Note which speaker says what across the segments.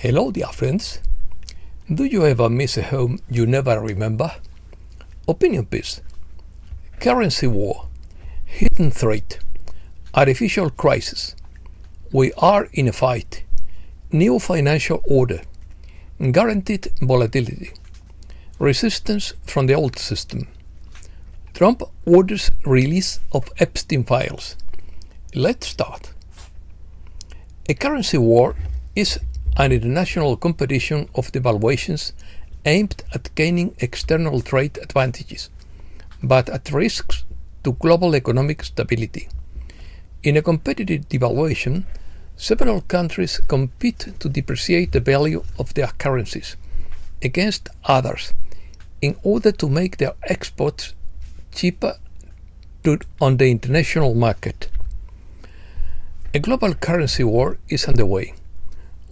Speaker 1: Hello, dear friends. Do you ever miss a home you never remember? Opinion piece. Currency war. Hidden threat. Artificial crisis. We are in a fight. New financial order. Guaranteed volatility. Resistance from the old system. Trump orders release of Epstein files. Let's start. A currency war is an international competition of devaluations aimed at gaining external trade advantages, but at risks to global economic stability. In a competitive devaluation, several countries compete to depreciate the value of their currencies against others in order to make their exports cheaper on the international market. A global currency war is underway,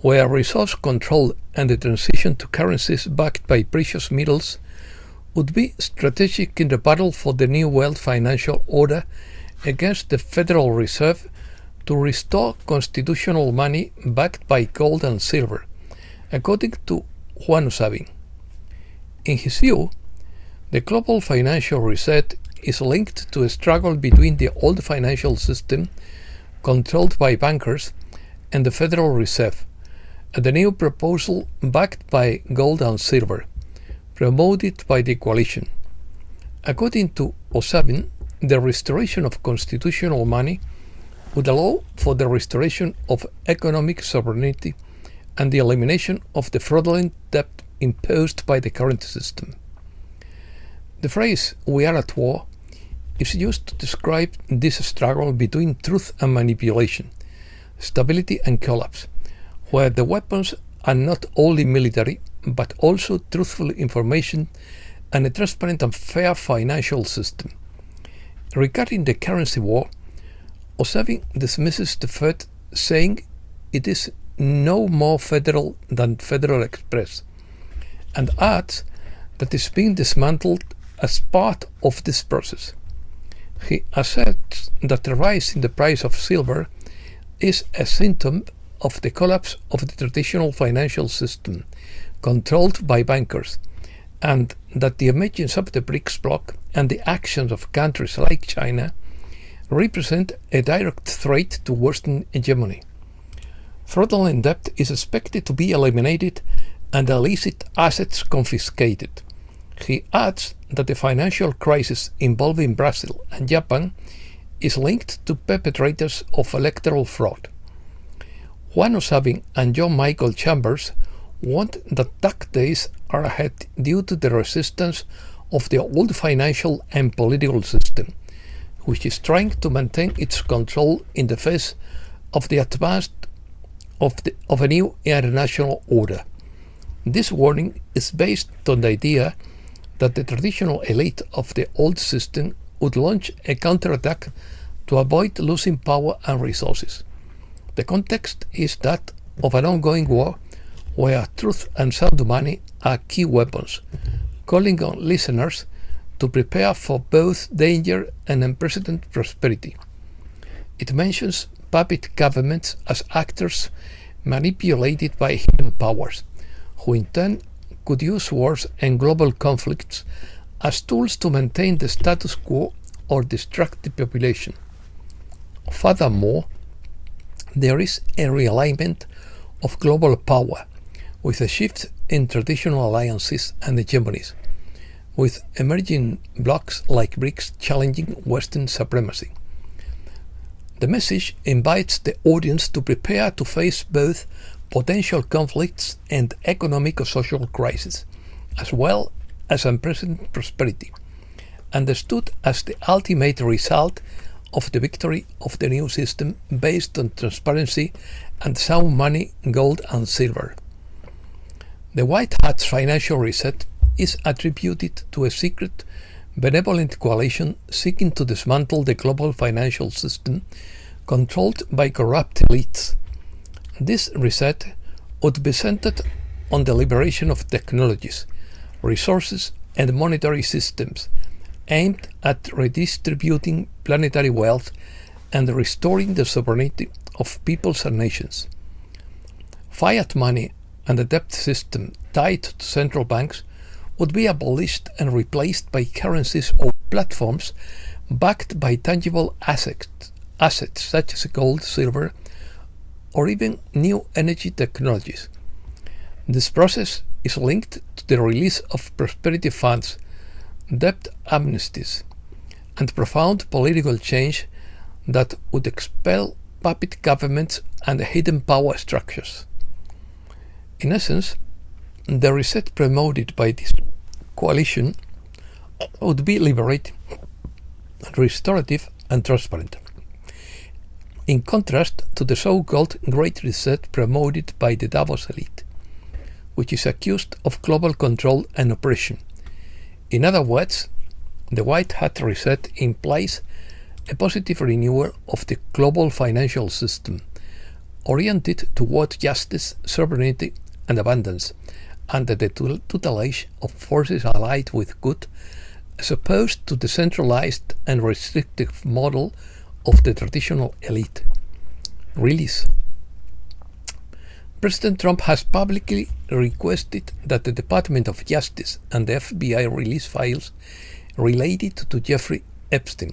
Speaker 1: where resource control and the transition to currencies backed by precious metals would be strategic in the battle for the New World financial order against the Federal Reserve to restore constitutional money backed by gold and silver, according to Juan Usabin. In his view, the global financial reset is linked to a struggle between the old financial system, controlled by bankers, and the Federal Reserve, and the new proposal backed by gold and silver, promoted by the coalition. According to Usabin, the restoration of constitutional money would allow for the restoration of economic sovereignty and the elimination of the fraudulent debt imposed by the current system. The phrase "we are at war" is used to describe this struggle between truth and manipulation, stability and collapse, where the weapons are not only military, but also truthful information and a transparent and fair financial system. Regarding the currency war, Usabin dismisses the threat, saying it is no more federal than Federal Express, and adds that it is being dismantled as part of this process. He asserts that the rise in the price of silver is a symptom of the collapse of the traditional financial system controlled by bankers, and that the emergence of the BRICS bloc and the actions of countries like China represent a direct threat to Western hegemony. Fraudulent debt is expected to be eliminated and illicit assets confiscated. He adds that the financial crisis involving Brazil and Japan is linked to perpetrators of electoral fraud. Juan Usabin and John Michael Chambers want that dark days are ahead due to the resistance of the old financial and political system, which is trying to maintain its control in the face of the advance of a new international order. This warning is based on the idea that the traditional elite of the old system would launch a counterattack to avoid losing power and resources. The context is that of an ongoing war where truth and sound money are key weapons, calling on listeners to prepare for both danger and unprecedented prosperity. It mentions puppet governments as actors manipulated by hidden powers, who in turn could use wars and global conflicts as tools to maintain the status quo or distract the population. Furthermore, there is a realignment of global power, with a shift in traditional alliances and hegemonies, with emerging blocs like BRICS challenging Western supremacy. The message invites the audience to prepare to face both potential conflicts and economic or social crises, as well as unprecedented prosperity, understood as the ultimate result of the victory of the new system based on transparency and sound money, gold and silver. The White Hat's financial reset is attributed to a secret, benevolent coalition seeking to dismantle the global financial system controlled by corrupt elites. This reset would be centered on the liberation of technologies, resources and monetary systems aimed at redistributing planetary wealth and restoring the sovereignty of peoples and nations. Fiat money and the debt system tied to central banks would be abolished and replaced by currencies or platforms backed by tangible assets such as gold, silver, or even new energy technologies. This process is linked to the release of prosperity funds, debt amnesties, and profound political change that would expel puppet governments and hidden power structures. In essence, the reset promoted by this coalition would be liberating, restorative, and transparent. In contrast to the so-called Great Reset promoted by the Davos elite, which is accused of global control and oppression. In other words, the White Hat Reset implies a positive renewal of the global financial system, oriented toward justice, sovereignty, and abundance, under the tutelage of forces allied with good, as opposed to the centralized and restrictive model of the traditional elite. Release. President Trump has publicly requested that the Department of Justice and the FBI release files related to Jeffrey Epstein.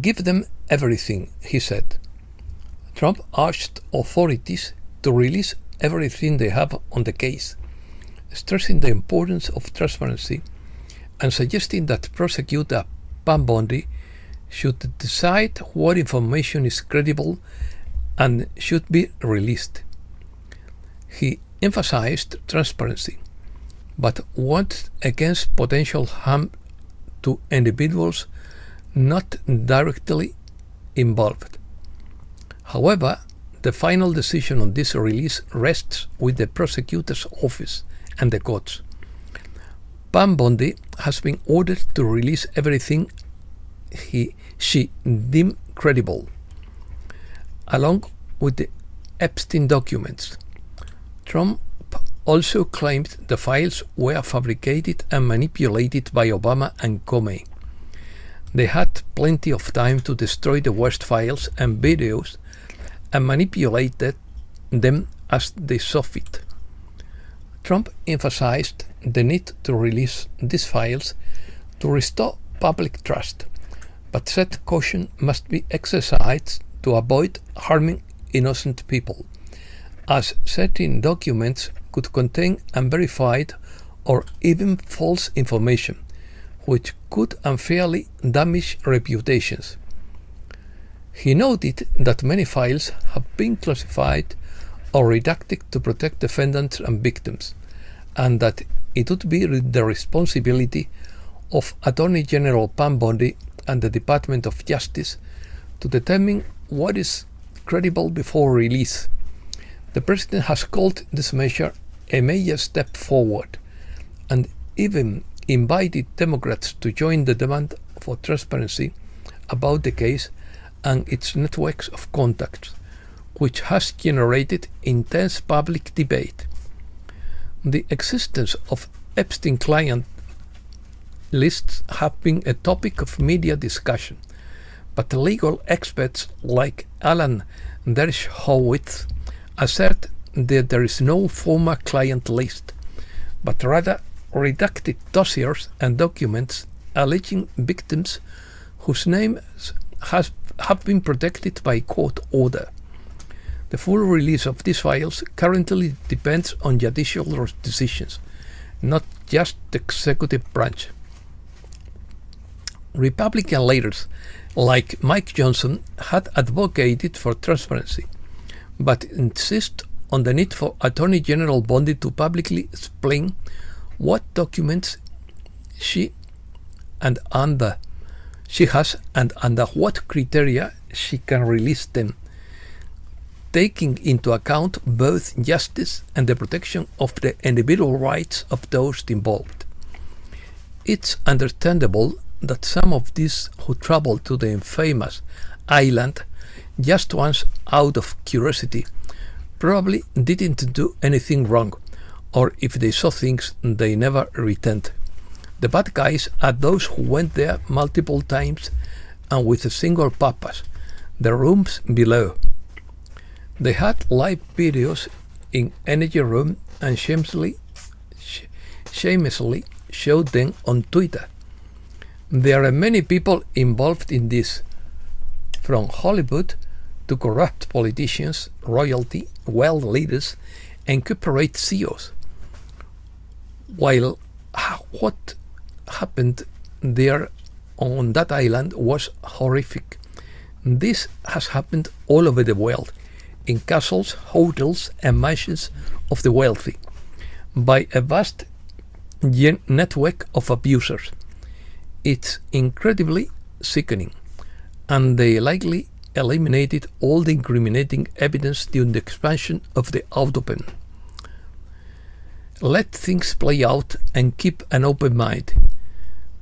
Speaker 1: Give them everything, he said. Trump urged authorities to release everything they have on the case, stressing the importance of transparency and suggesting that prosecutor Pam Bondi should decide what information is credible and should be released. He emphasized transparency, but warned against potential harm to individuals not directly involved. However, the final decision on this release rests with the prosecutor's office and the courts. Pam Bondi has been ordered to release everything she deemed credible, along with the Epstein documents. Trump also claimed the files were fabricated and manipulated by Obama and Comey. They had plenty of time to destroy the worst files and videos and manipulated them as they saw fit. Trump emphasized the need to release these files to restore public trust, but said caution must be exercised to avoid harming innocent people, as certain documents could contain unverified or even false information, which could unfairly damage reputations. He noted that many files have been classified or redacted to protect defendants and victims, and that it would be the responsibility of Attorney General Pam Bondi and the Department of Justice to determine what is credible before release. The president has called this measure a major step forward and even invited Democrats to join the demand for transparency about the case and its networks of contacts, which has generated intense public debate. The existence of Epstein client lists have been a topic of media discussion, but legal experts like Alan Dershowitz assert that there is no formal client list, but rather redacted dossiers and documents alleging victims whose names have been protected by court order. The full release of these files currently depends on judicial decisions, not just the executive branch. Republican leaders like Mike Johnson had advocated for transparency, but insist on the need for Attorney General Bondi to publicly explain what documents she has and under what criteria she can release them, taking into account both justice and the protection of the individual rights of those involved. It's understandable that some of these who traveled to the infamous island just once out of curiosity probably didn't do anything wrong, or if they saw things they never returned. The bad guys are those who went there multiple times and with a single purpose, the rooms below. They had live videos in Energy Room and shamelessly showed them on Twitter. There are many people involved in this, from Hollywood to corrupt politicians, royalty, world leaders, and corporate CEOs. While what happened there on that island was horrific, this has happened all over the world, in castles, hotels, and mansions of the wealthy, by a vast network of abusers. It's incredibly sickening, and they likely eliminated all the incriminating evidence during the expansion of the open. Let things play out and keep an open mind.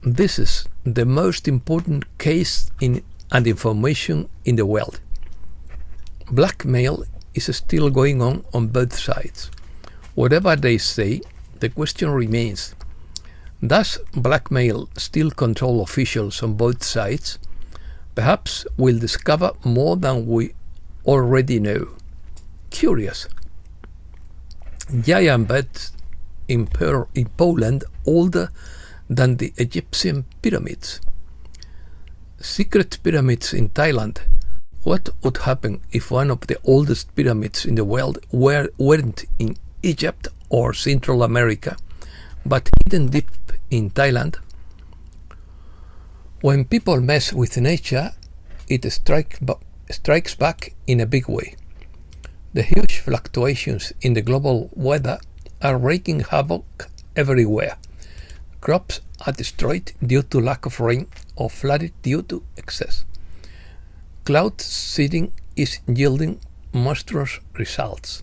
Speaker 1: This is the most important case and information in the world. Blackmail is still going on both sides. Whatever they say, the question remains: does blackmail still control officials on both sides? Perhaps we'll discover more than we already know. Curious. Giant beds in Poland older than the Egyptian pyramids. Secret pyramids in Thailand. What would happen if one of the oldest pyramids in the world weren't in Egypt or Central America, but hidden deep in Thailand? When people mess with nature, it strikes back in a big way. The huge fluctuations in the global weather are wreaking havoc everywhere. Crops are destroyed due to lack of rain or flooded due to excess. Cloud seeding is yielding monstrous results.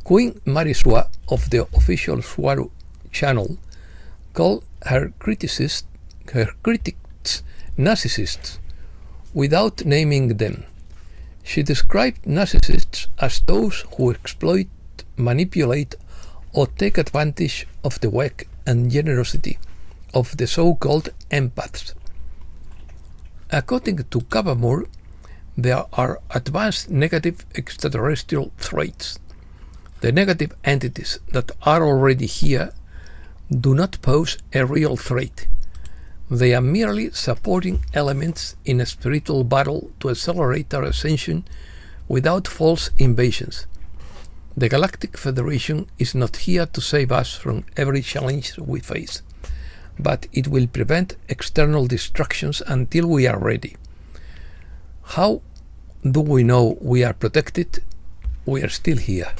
Speaker 1: Queen Marisua of the official Swaru channel called her critics narcissists without naming them. She described narcissists as those who exploit, manipulate, or take advantage of the work and generosity of the so-called empaths. According to Kavamur, there are advanced negative extraterrestrial traits. The negative entities that are already here do not pose a real threat. They are merely supporting elements in a spiritual battle to accelerate our ascension without false invasions. The Galactic Federation is not here to save us from every challenge we face, but it will prevent external distractions until we are ready. How do we know we are protected? We are still here.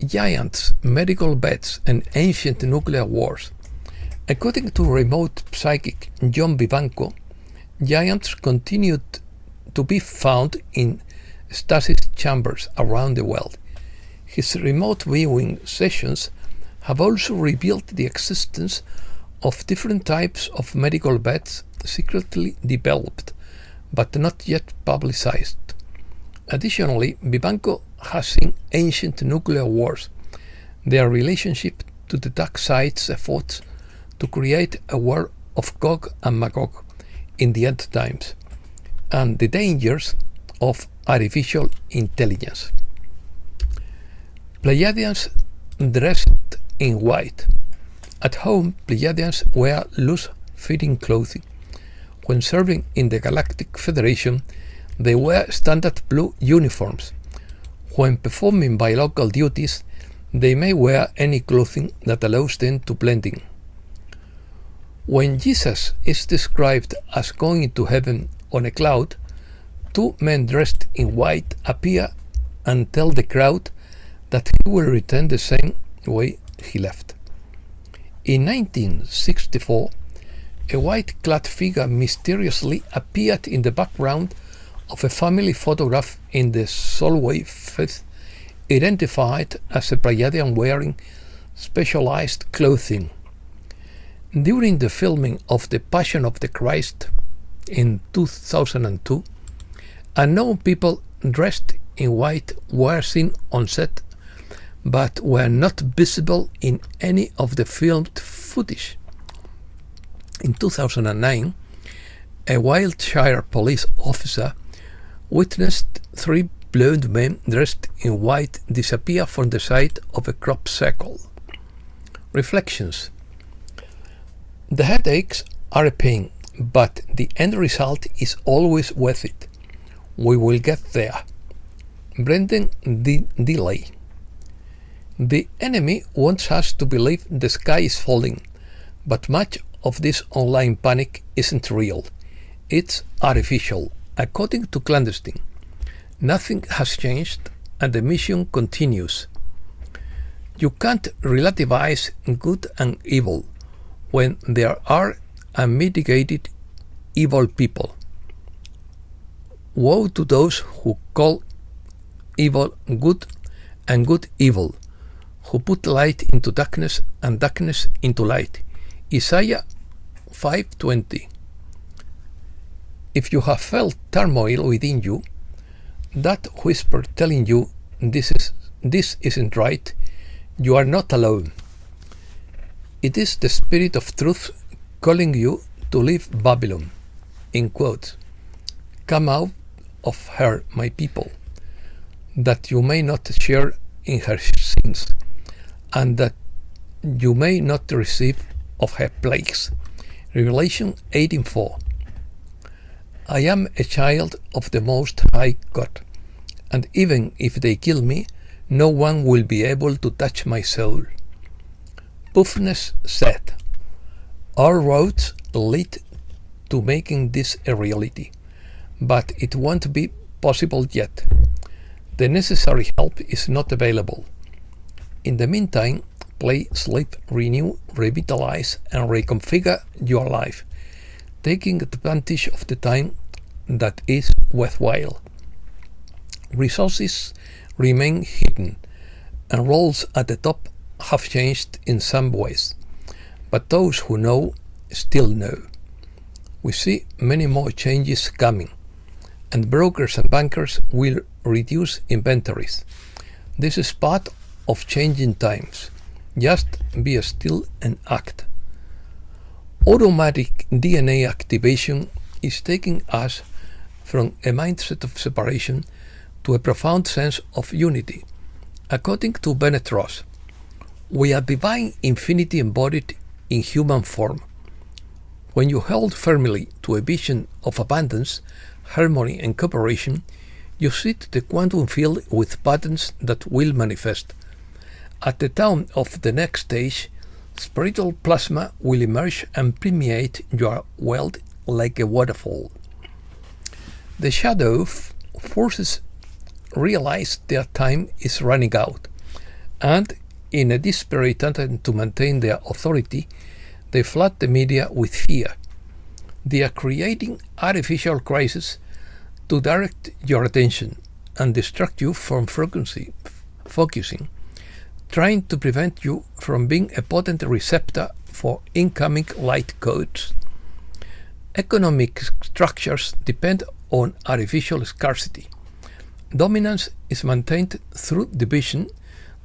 Speaker 1: Giants, medical beds, and ancient nuclear wars. According to remote psychic John Vivanco, giants continued to be found in stasis chambers around the world. His remote viewing sessions have also revealed the existence of different types of medical beds secretly developed, but not yet publicized. Additionally, Vivanco has seen ancient nuclear wars, their relationship to the dark side's efforts to create a war of Gog and Magog in the end times, and the dangers of artificial intelligence. Pleiadians dressed in white. At home, Pleiadians wear loose-fitting clothing. When serving in the Galactic Federation, they wear standard blue uniforms. When performing bilocal duties, they may wear any clothing that allows them to blend in. When Jesus is described as going to heaven on a cloud, two men dressed in white appear and tell the crowd that he will return the same way he left. In 1964, a white-clad figure mysteriously appeared in the background of a family photograph in the Solway Fifth, identified as a Pleiadian wearing specialized clothing. During the filming of The Passion of the Christ in 2002, unknown people dressed in white were seen on set, but were not visible in any of the filmed footage. In 2009, a Wiltshire police officer witnessed three blonde men dressed in white disappear from the side of a crop circle. Reflections. The headaches are a pain, but the end result is always worth it. We will get there. Brendan Delay. The enemy wants us to believe the sky is falling, but much of this online panic isn't real. It's artificial, according to Clandestine. Nothing has changed and the mission continues. You can't relativize good and evil when there are unmitigated evil people. Woe to those who call evil good and good evil, who put light into darkness and darkness into light. Isaiah 5:20. If you have felt turmoil within you, that whisper telling you this isn't right, you are not alone. It is the Spirit of Truth calling you to leave Babylon. In quotes. Come out of her, my people, that you may not share in her sins, and that you may not receive of her plagues. Revelation 18:4. I am a child of the Most High God, and even if they kill me, no one will be able to touch my soul. Puffness said, all roads lead to making this a reality, but it won't be possible yet. The necessary help is not available. In the meantime, play, sleep, renew, revitalize, and reconfigure your life, taking advantage of the time that is worthwhile. Resources remain hidden, and roles at the top have changed in some ways, but those who know still know. We see many more changes coming, and brokers and bankers will reduce inventories. This is part of changing times. Just be still and act. Automatic DNA activation is taking us from a mindset of separation to a profound sense of unity. According to Bennett Ross, we are divine infinity embodied in human form. When you hold firmly to a vision of abundance, harmony, and cooperation, you set the quantum field with patterns that will manifest. At the dawn of the next stage, spiritual plasma will emerge and permeate your world like a waterfall. The shadow forces realize their time is running out, and in a desperate attempt to maintain their authority, they flood the media with fear. They are creating artificial crises to direct your attention and distract you from focusing, trying to prevent you from being a potent receptor for incoming light codes. Economic structures depend on artificial scarcity. Dominance is maintained through division,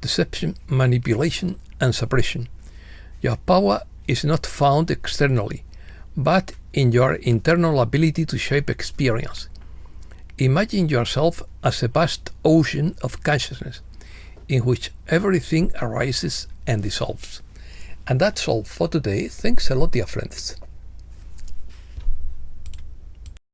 Speaker 1: deception, manipulation, and suppression. Your power is not found externally, but in your internal ability to shape experience. Imagine yourself as a vast ocean of consciousness in which everything arises and dissolves. And that's all for today. Thanks a lot, dear friends.